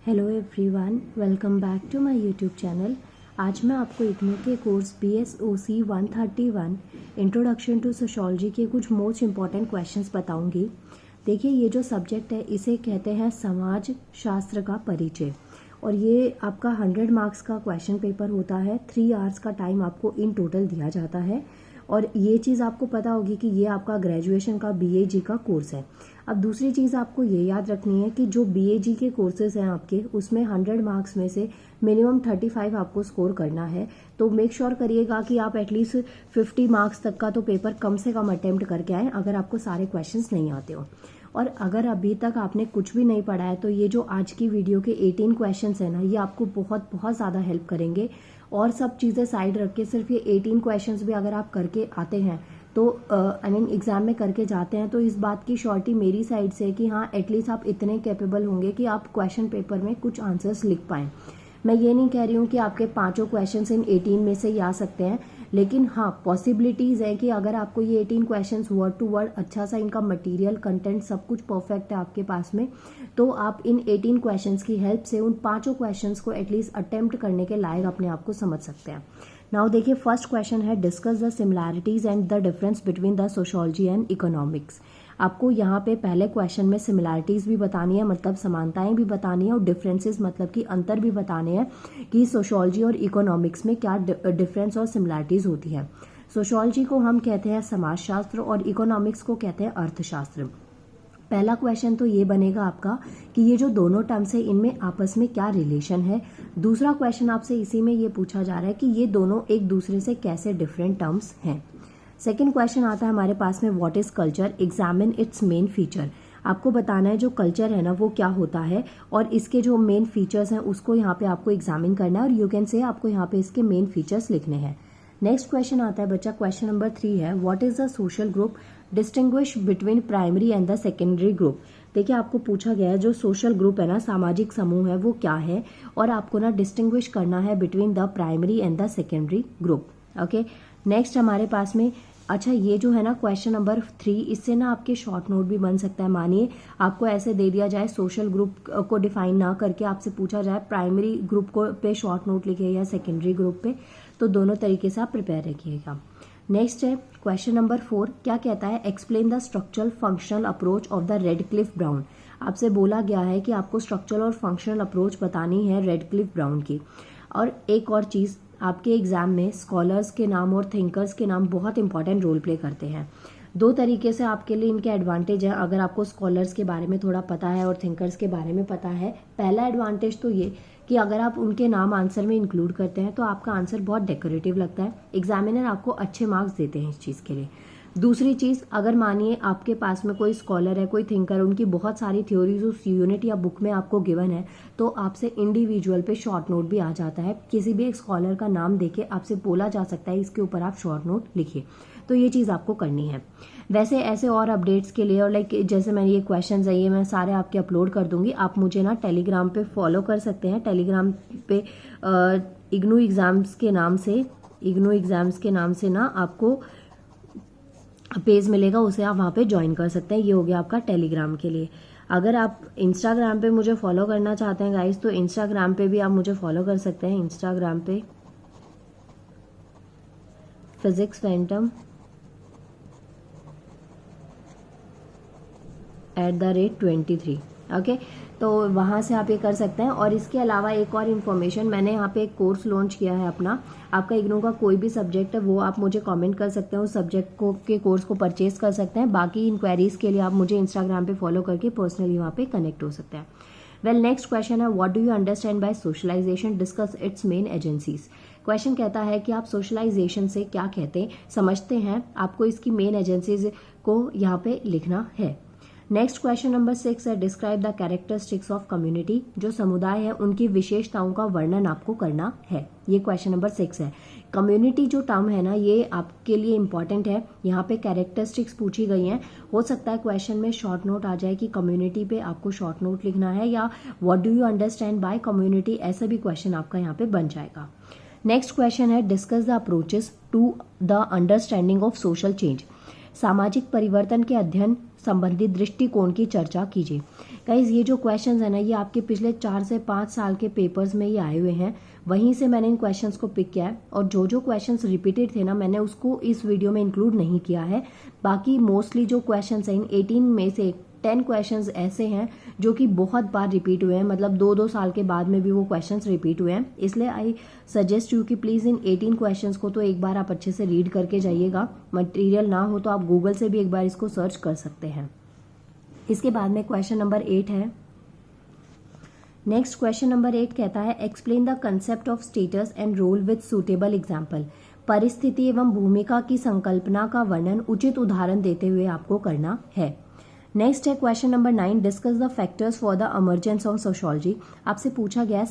Hello everyone, welcome back to my YouTube channel. आज मैं आपको इग्नू के course BSOC 131 introduction to sociology के कुछ मोस्ट इम्पॉर्टेंट क्वेश्चंस बताऊंगी। देखिए, ये जो सब्जेक्ट है इसे कहते हैं समाज शास्त्र का परिचय, और ये आपका 100 मार्क्स का क्वेश्चन पेपर होता है। 3 आवर्स का टाइम आपको इन टोटल दिया जाता है, और ये चीज़ आपको पता होगी कि ये आपका ग्रेजुएशन का BAG का कोर्स है। अब दूसरी चीज़ आपको ये याद रखनी है कि जो BAG के कोर्सेज हैं आपके, उसमें 100 मार्क्स में से मिनिमम 35 आपको स्कोर करना है। तो मेक श्योर करिएगा कि आप एटलीस्ट 50 मार्क्स तक का तो पेपर कम से कम अटेम्प्ट करके आएँ, अगर आपको सारे क्वेश्चंस नहीं आते हो। और अगर अभी तक आपने कुछ भी नहीं पढ़ा है तो ये जो आज की वीडियो के 18 क्वेश्चंस हैं ना, ये आपको बहुत बहुत ज़्यादा हेल्प करेंगे। और सब चीज़ें साइड रख के सिर्फ ये 18 क्वेश्चंस भी अगर आप करके आते हैं तो एग्ज़ाम में करके जाते हैं, तो इस बात की श्योरिटी मेरी साइड से कि हाँ, एटलीस्ट आप इतने कैपेबल होंगे कि आप क्वेश्चन पेपर में कुछ आंसर्स लिख पाएँ। मैं ये नहीं कह रही हूँ कि आपके 5 क्वेश्चंस इन 18 में से ही आ सकते हैं, लेकिन हाँ, पॉसिबिलिटीज़ है कि अगर आपको ये 18 क्वेश्चंस वर्ड टू वर्ड अच्छा सा इनका मटेरियल कंटेंट सब कुछ परफेक्ट है आपके पास में, तो आप इन 18 क्वेश्चंस की हेल्प से उन 5 क्वेश्चंस को एटलीस्ट अटेम्प्ट करने के लायक अपने आप को समझ सकते हैं। नाउ देखिए, फर्स्ट क्वेश्चन है discuss the similarities and the difference between the sociology and economics. आपको यहाँ पे पहले क्वेश्चन में सिमिलैरिटीज भी बतानी है, मतलब समानताएं भी बतानी है, और डिफरेंसेस मतलब कि अंतर भी बताने हैं कि सोशोलॉजी और इकोनॉमिक्स में क्या डिफरेंस और सिमिलैरिटीज होती है। सोशोलॉजी को हम कहते हैं समाजशास्त्र और इकोनॉमिक्स को कहते हैं अर्थशास्त्र। पहला क्वेश्चन तो ये बनेगा आपका कि ये जो दोनों टर्म्स है इनमें आपस में क्या रिलेशन है। दूसरा क्वेश्चन आपसे इसी में ये पूछा जा रहा है कि ये दोनों एक दूसरे से कैसे डिफरेंट टर्म्स हैं। सेकेंड क्वेश्चन आता है हमारे पास में, what is culture, examine it's main feature. आपको बताना है जो कल्चर है ना वो क्या होता है, और इसके जो मेन फीचर्स हैं उसको यहाँ पे आपको एग्जामिन करना है, और यू कैन से आपको यहाँ पे इसके मेन फीचर्स लिखने हैं। नेक्स्ट क्वेश्चन आता है बच्चा, क्वेश्चन नंबर 3 है, what is the social group, distinguish between primary and the secondary group. देखिए, आपको पूछा गया है जो सोशल ग्रुप है ना, सामाजिक समूह है, वो क्या है, और आपको ना डिस्टिंग्विश करना है between the primary and the secondary group. Okay, next हमारे पास में, अच्छा ये जो है ना क्वेश्चन नंबर 3, इससे ना आपके शॉर्ट नोट भी बन सकता है। मानिए आपको ऐसे दे दिया जाए, सोशल ग्रुप को डिफाइन ना करके आपसे पूछा जाए प्राइमरी ग्रुप को पे शॉर्ट नोट लिखे या सेकेंडरी ग्रुप पे, तो दोनों तरीके से आप प्रिपेयर रखिएगा। नेक्स्ट है क्वेश्चन नंबर 4, क्या कहता है, explain the structural functional approach of the Radcliffe Brown. आपसे बोला गया है कि आपको स्ट्रक्चरल और फंक्शनल अप्रोच बतानी है रेडक्लिफ ब्राउन की। और एक और चीज़, आपके एग्जाम में स्कॉलर्स के नाम और थिंकर्स के नाम बहुत इंपॉर्टेंट रोल प्ले करते हैं। 2 तरीके से आपके लिए इनके एडवांटेज है अगर आपको स्कॉलर्स के बारे में थोड़ा पता है और थिंकर्स के बारे में पता है। पहला एडवांटेज तो ये कि अगर आप उनके नाम आंसर में इंक्लूड करते हैं तो आपका आंसर बहुत डेकोरेटिव लगता है, एग्जामिनर आपको अच्छे मार्क्स देते हैं इस चीज़ के लिए। दूसरी चीज़, अगर मानिए आपके पास में कोई स्कॉलर है, कोई थिंकर, उनकी बहुत सारी थ्योरीज उस यूनिट या बुक में आपको गिवन है, तो आपसे इंडिविजुअल पे शॉर्ट नोट भी आ जाता है। किसी भी एक स्कॉलर का नाम देके आपसे बोला जा सकता है इसके ऊपर आप शॉर्ट नोट लिखिए, तो ये चीज़ आपको करनी है। वैसे ऐसे और अपडेट्स के लिए, और लाइक जैसे मैंने ये क्वेश्चन है ये मैं सारे आपके अपलोड कर दूंगी, आप मुझे ना टेलीग्राम पे फॉलो कर सकते हैं। टेलीग्राम पे इग्नू एग्जाम्स के नाम से ना आपको पेज मिलेगा, उसे आप वहाँ पे ज्वाइन कर सकते हैं। ये हो गया आपका टेलीग्राम के लिए। अगर आप इंस्टाग्राम पे मुझे फॉलो करना चाहते हैं गाइस, तो इंस्टाग्राम पे भी आप मुझे फॉलो कर सकते हैं। इंस्टाग्राम पे फिजिक्स फैंटम @23। ओके, तो वहाँ से आप ये कर सकते हैं। और इसके अलावा एक और इन्फॉर्मेशन, मैंने यहाँ पे एक कोर्स लॉन्च किया है अपना। आपका इग्नू का कोई भी सब्जेक्ट है वो आप मुझे कमेंट कर सकते हैं, उस सब्जेक्ट को के कोर्स को परचेज कर सकते हैं। बाकी इंक्वायरीज के लिए आप मुझे इंस्टाग्राम पे फॉलो करके पर्सनली वहाँ पे कनेक्ट हो सकते हैं। वेल, नेक्स्ट क्वेश्चन है, what do you understand by socialisation, discuss its main agencies. Question कहता है कि आप सोशलाइजेशन से क्या समझते हैं, आपको इसकी मेन एजेंसीज को यहाँ पे लिखना है। नेक्स्ट क्वेश्चन नंबर 6 है, describe the characteristics of community. जो समुदाय है उनकी विशेषताओं का वर्णन आपको करना है। ये क्वेश्चन नंबर 6 है। कम्युनिटी जो टर्म है ना, ये आपके लिए इंपॉर्टेंट है। यहाँ पे कैरेक्टरिस्टिक्स पूछी गई हैं। हो सकता है क्वेश्चन में शॉर्ट नोट आ जाए कि कम्युनिटी पे आपको शॉर्ट नोट लिखना है, या what do you understand by community, ऐसा भी क्वेश्चन आपका यहाँ पे बन जाएगा। नेक्स्ट क्वेश्चन है, discuss the approaches to the understanding of social change. सामाजिक परिवर्तन के अध्ययन संबंधित दृष्टिकोण की चर्चा कीजिए। गाइस ये जो क्वेश्चंस है ना, ये आपके पिछले 4 से 5 साल के पेपर्स में ही आए हुए हैं, वहीं से मैंने इन क्वेश्चंस को पिक किया है। और जो जो क्वेश्चंस रिपीटेड थे ना, मैंने उसको इस वीडियो में इंक्लूड नहीं किया है। बाकी मोस्टली जो क्वेश्चंस हैं, इन 18 में से 10 क्वेश्चंस ऐसे हैं जो कि बहुत बार रिपीट हुए हैं, मतलब 2-2 साल के बाद में भी वो क्वेश्चंस रिपीट हुए हैं। इसलिए आई सजेस्ट यू कि प्लीज़ इन 18 क्वेश्चंस को तो एक बार आप अच्छे से रीड करके जाइएगा। मटेरियल ना हो तो आप गूगल से भी एक बार इसको सर्च कर सकते हैं। इसके बाद में क्वेश्चन नंबर 8 है। नेक्स्ट क्वेश्चन नंबर 8 कहता है explain the concept of status and role with suitable example. परिस्थिति एवं भूमिका की संकल्पना का वर्णन उचित उदाहरण देते हुए आपको करना है। नेक्स्ट है question number 9, discuss the factors for the emergence of sociology. आपसे पूछा गया है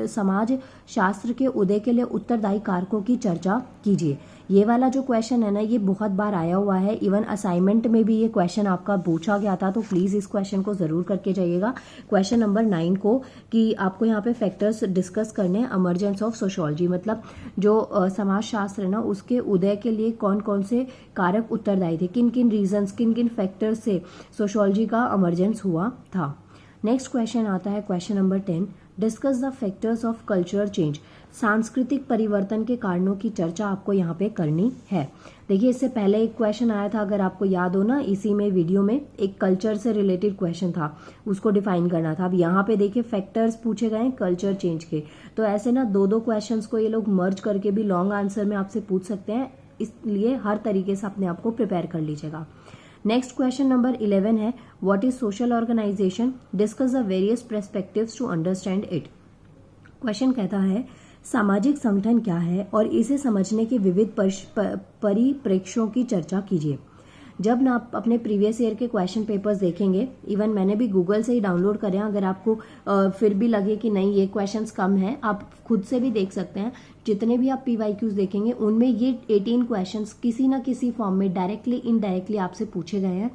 समाज शास्त्र के उदय के लिए उत्तरदायी कारकों की चर्चा कीजिए। ये वाला जो क्वेश्चन है ना, ये बहुत बार आया हुआ है, इवन असाइनमेंट में भी ये क्वेश्चन आपका पूछा गया था, तो प्लीज़ इस क्वेश्चन को ज़रूर करके जाइएगा क्वेश्चन नंबर 9 को, कि आपको यहाँ पे फैक्टर्स डिस्कस करने हैं इमर्जेंस ऑफ सोशियोलॉजी, मतलब जो समाज शास्त्र है ना, उसके उदय के लिए कौन कौन से कारक उत्तरदायी थे, किन किन रीजंस, किन किन फैक्टर्स से सोशियोलॉजी का इमर्जेंस हुआ था। नेक्स्ट क्वेश्चन आता है question number 10, discuss the factors of cultural change. सांस्कृतिक परिवर्तन के कारणों की चर्चा आपको यहाँ पे करनी है। देखिए इससे पहले एक क्वेश्चन आया था, अगर आपको याद हो ना, इसी में वीडियो में एक कल्चर से रिलेटेड क्वेश्चन था, उसको डिफाइन करना था। अब यहाँ पे देखिए फैक्टर्स पूछे गए हैं कल्चर चेंज के, तो ऐसे ना 2-2 क्वेश्चंस को ये लोग मर्ज करके भी लॉन्ग आंसर में आपसे पूछ सकते हैं, इसलिए हर तरीके से अपने आप को प्रिपेयर कर लीजिएगा। नेक्स्ट क्वेश्चन नंबर 11 है, what is social organisation, discuss the various perspectives to understand it. Question कहता है सामाजिक संगठन क्या है और इसे समझने के विविध परिप्रेक्ष्यों की चर्चा कीजिए। जब ना आप अपने प्रीवियस ईयर के क्वेश्चन पेपर्स देखेंगे, इवन मैंने भी गूगल से ही डाउनलोड करे हैं, अगर आपको फिर भी लगे कि नहीं ये क्वेश्चंस कम है, आप खुद से भी देख सकते हैं। जितने भी आप PYQs देखेंगे उनमें ये 18 क्वेश्चंस किसी ना किसी फॉर्म में डायरेक्टली इनडायरेक्टली आपसे पूछे गए हैं,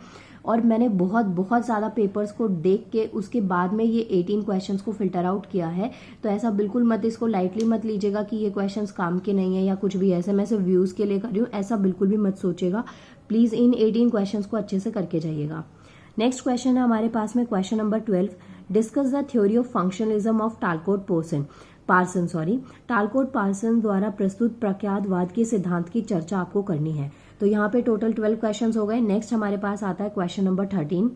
और मैंने बहुत ज़्यादा पेपर्स को देख के उसके बाद में ये 18 क्वेश्चंस को फिल्टर आउट किया है। तो ऐसा बिल्कुल मत इसको लाइटली मत लीजिएगा कि ये क्वेश्चंस काम के नहीं है या कुछ भी ऐसे, मैं सिर्फ व्यूज़ के लिए कर रही हूँ, ऐसा बिल्कुल भी मत सोचेगा। प्लीज़ इन 18 क्वेश्चंस को अच्छे से करके जाइएगा। नेक्स्ट क्वेश्चन है हमारे पास में question number 12, discuss the theory of functionalism of Talcott Parson द्वारा प्रस्तुत प्रख्यातवाद के सिद्धांत की चर्चा आपको करनी है। तो यहाँ पे टोटल 12 क्वेश्चंस हो गए। नेक्स्ट हमारे पास आता है क्वेश्चन नंबर 13।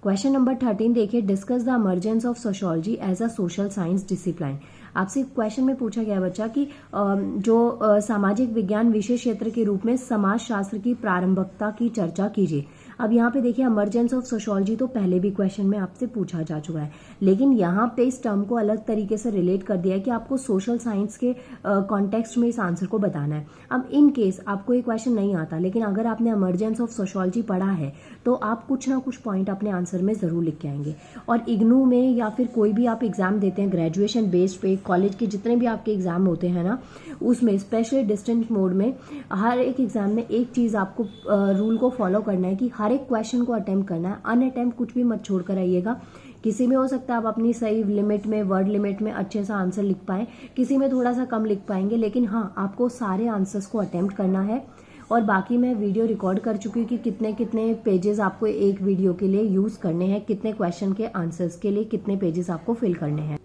क्वेश्चन नंबर 13 देखिए, discuss the emergence of sociology as a social science discipline. आपसे क्वेश्चन में पूछा गया बच्चा कि जो सामाजिक विज्ञान विषय क्षेत्र के रूप में समाज शास्त्र की प्रारंभिकता की चर्चा कीजिए। अब यहाँ पे देखिए इमर्जेंस ऑफ सोशियोलॉजी तो पहले भी क्वेश्चन में आपसे पूछा जा चुका है, लेकिन यहाँ पे इस टर्म को अलग तरीके से रिलेट कर दिया है कि आपको सोशल साइंस के कॉन्टेक्स्ट में इस आंसर को बताना है। अब इन केस आपको ये क्वेश्चन नहीं आता, लेकिन अगर आपने इमर्जेंस ऑफ सोशियोलॉजी पढ़ा है तो आप कुछ ना कुछ पॉइंट अपने आंसर में जरूर लिख के आएंगे। और इग्नू में या फिर कोई भी आप एग्जाम देते हैं ग्रेजुएशन बेस्ड पे, कॉलेज के जितने भी आपके एग्जाम होते हैं ना, उसमें स्पेशली डिस्टेंट मोड में हर एक एग्जाम में एक चीज आपको रूल को फॉलो करना है कि हर एक क्वेश्चन को अटेम्प्ट करना है, अनअटेम्प्ट कुछ भी मत छोड़ कर आइएगा। किसी में हो सकता है आप अपनी सही लिमिट में, वर्ड लिमिट में अच्छे सा आंसर लिख पाएं, किसी में थोड़ा सा कम लिख पाएंगे, लेकिन हाँ आपको सारे आंसर्स को अटेम्प्ट करना है। और बाकी मैं वीडियो रिकॉर्ड कर चुकी हूँ कि कितने कितने पेजेस आपको एक वीडियो के लिए यूज करने हैं, कितने क्वेश्चन के आंसर्स के लिए कितने पेजेस आपको फिल करने हैं।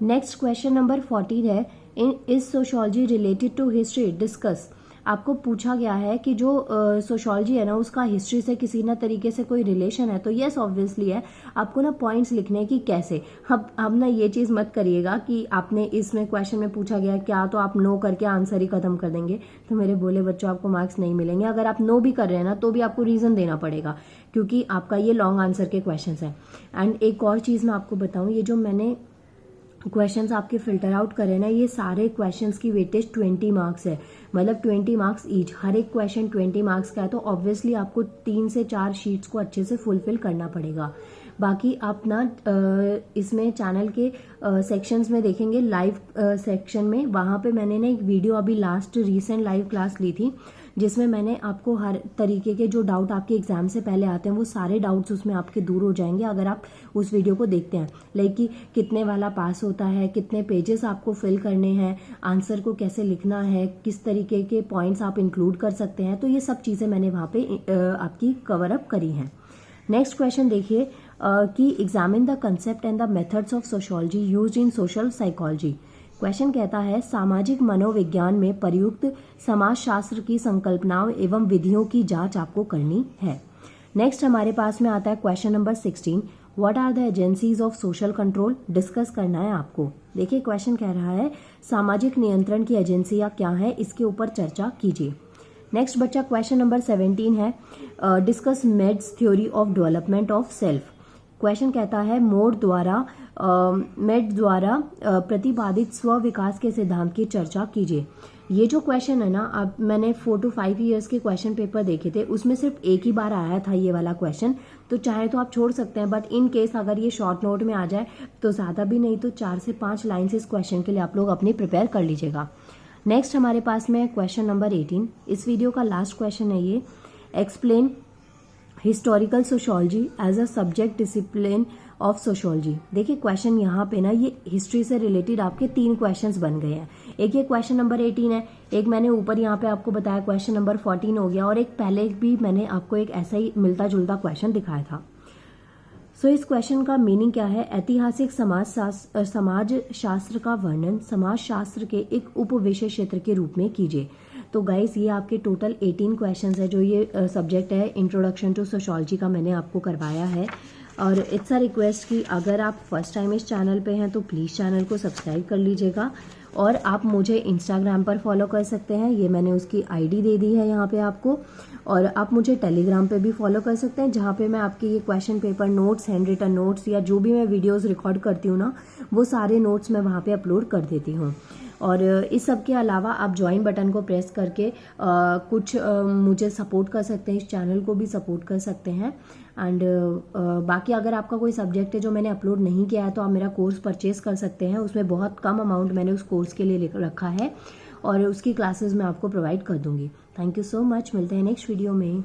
नेक्स्ट क्वेश्चन नंबर 14 है, is sociology related to history, discuss. आपको पूछा गया है कि जो सोशियोलॉजी है ना, उसका हिस्ट्री से किसी ना तरीके से कोई रिलेशन है, तो यस ऑब्वियसली है। आपको ना पॉइंट्स लिखने की कैसे। अब ना ये चीज़ मत करिएगा कि आपने इसमें क्वेश्चन में पूछा गया क्या, तो आप नो करके आंसर ही खत्म कर देंगे, तो मेरे बोले बच्चों आपको मार्क्स नहीं मिलेंगे। अगर आप नो भी कर रहे हैं ना, तो भी आपको रीज़न देना पड़ेगा, क्योंकि आपका ये लॉन्ग आंसर के क्वेश्चन हैं। एंड एक और चीज़ मैं आपको बताऊँ, ये जो मैंने क्वेश्चंस आपके फिल्टर आउट करे ना, ये सारे क्वेश्चंस की वेटेज 20 मार्क्स है, मतलब 20 मार्क्स ईच। हर एक क्वेश्चन 20 मार्क्स का है, तो ऑब्वियसली आपको 3 से 4 शीट्स को अच्छे से फुलफिल करना पड़ेगा। बाकी आप ना इसमें चैनल के सेक्शंस में देखेंगे, लाइव सेक्शन में, वहाँ पे मैंने ना एक वीडियो अभी लास्ट रीसेंट लाइव क्लास ली थी, जिसमें मैंने आपको हर तरीके के जो डाउट आपके एग्जाम से पहले आते हैं वो सारे डाउट्स उसमें आपके दूर हो जाएंगे अगर आप उस वीडियो को देखते हैं। लाइक कि कितने वाला पास होता है, कितने पेजेस आपको फिल करने हैं, आंसर को कैसे लिखना है, किस तरीके के पॉइंट्स आप इंक्लूड कर सकते हैं, तो ये सब चीज़ें मैंने वहाँ पे आपकी कवर अप करी हैं। नेक्स्ट क्वेश्चन देखिए कि examine the concept and the methods of sociology used in social psychology. Question कहता है सामाजिक मनोविज्ञान में प्रयुक्त समाजशास्त्र की संकल्पनाओं एवं विधियों की जांच आपको करनी है। नेक्स्ट हमारे पास में आता है question number 16, what are the agencies of social control. Discuss करना है आपको। देखिए क्वेश्चन कह रहा है सामाजिक नियंत्रण की एजेंसियां क्या है, इसके ऊपर चर्चा कीजिए। नेक्स्ट बच्चा क्वेश्चन नंबर 17 है discuss Mead's theory of development of self. Question कहता है मेड द्वारा प्रतिपादित स्व विकास के सिद्धांत की चर्चा कीजिए। ये जो क्वेश्चन है ना, अब मैंने 4 to 5 ईयर्स के क्वेश्चन पेपर देखे थे, उसमें सिर्फ एक ही बार आया था ये वाला क्वेश्चन, तो चाहे तो आप छोड़ सकते हैं, बट इन केस अगर ये शॉर्ट नोट में आ जाए तो ज़्यादा भी नहीं तो 4 से 5 लाइन इस क्वेश्चन के लिए आप लोग अपनी प्रिपेयर कर लीजिएगा। नेक्स्ट हमारे पास में क्वेश्चन नंबर 18, इस वीडियो का लास्ट क्वेश्चन है ये, explain historical sociology as a subject discipline of sociology. देखिए क्वेश्चन यहाँ पे ना ये हिस्ट्री से रिलेटेड आपके 3 क्वेश्चंस बन गए हैं। एक ये क्वेश्चन नंबर 18 है, एक मैंने ऊपर यहाँ पे आपको बताया क्वेश्चन नंबर 14 हो गया, और एक पहले भी मैंने आपको एक ऐसा ही मिलता जुलता क्वेश्चन दिखाया था। सो इस क्वेश्चन का मीनिंग क्या है, ऐतिहासिक समाज शास्त्र का वर्णन समाज शास्त्र के एक उप विषय क्षेत्र के रूप में कीजिए। तो गाइस ये आपके टोटल 18 क्वेश्चंस है जो ये सब्जेक्ट है इंट्रोडक्शन टू सोशियोलॉजी का मैंने आपको करवाया है। और इट्स अ रिक्वेस्ट कि अगर आप फर्स्ट टाइम इस चैनल पे हैं तो प्लीज़ चैनल को सब्सक्राइब कर लीजिएगा, और आप मुझे इंस्टाग्राम पर फॉलो कर सकते हैं, ये मैंने उसकी आईडी दे दी है यहाँ पे आपको, और आप मुझे टेलीग्राम पे भी फॉलो कर सकते हैं जहाँ पे मैं आपके ये question paper notes, hand written notes या जो भी मैं वीडियोस रिकॉर्ड करती हूँ ना, वो सारे नोट्स मैं वहाँ पे अपलोड कर देती हूँ। और इस सब के अलावा आप ज्वाइन बटन को प्रेस करके कुछ मुझे सपोर्ट कर सकते हैं, इस चैनल को भी सपोर्ट कर सकते हैं। एंड बाकी अगर आपका कोई सब्जेक्ट है जो मैंने अपलोड नहीं किया है तो आप मेरा कोर्स परचेज कर सकते हैं, उसमें बहुत कम अमाउंट मैंने उस कोर्स के लिए रखा है और उसकी क्लासेस मैं आपको प्रोवाइड कर दूंगी। थैंक यू सो मच, मिलते हैं नेक्स्ट वीडियो में।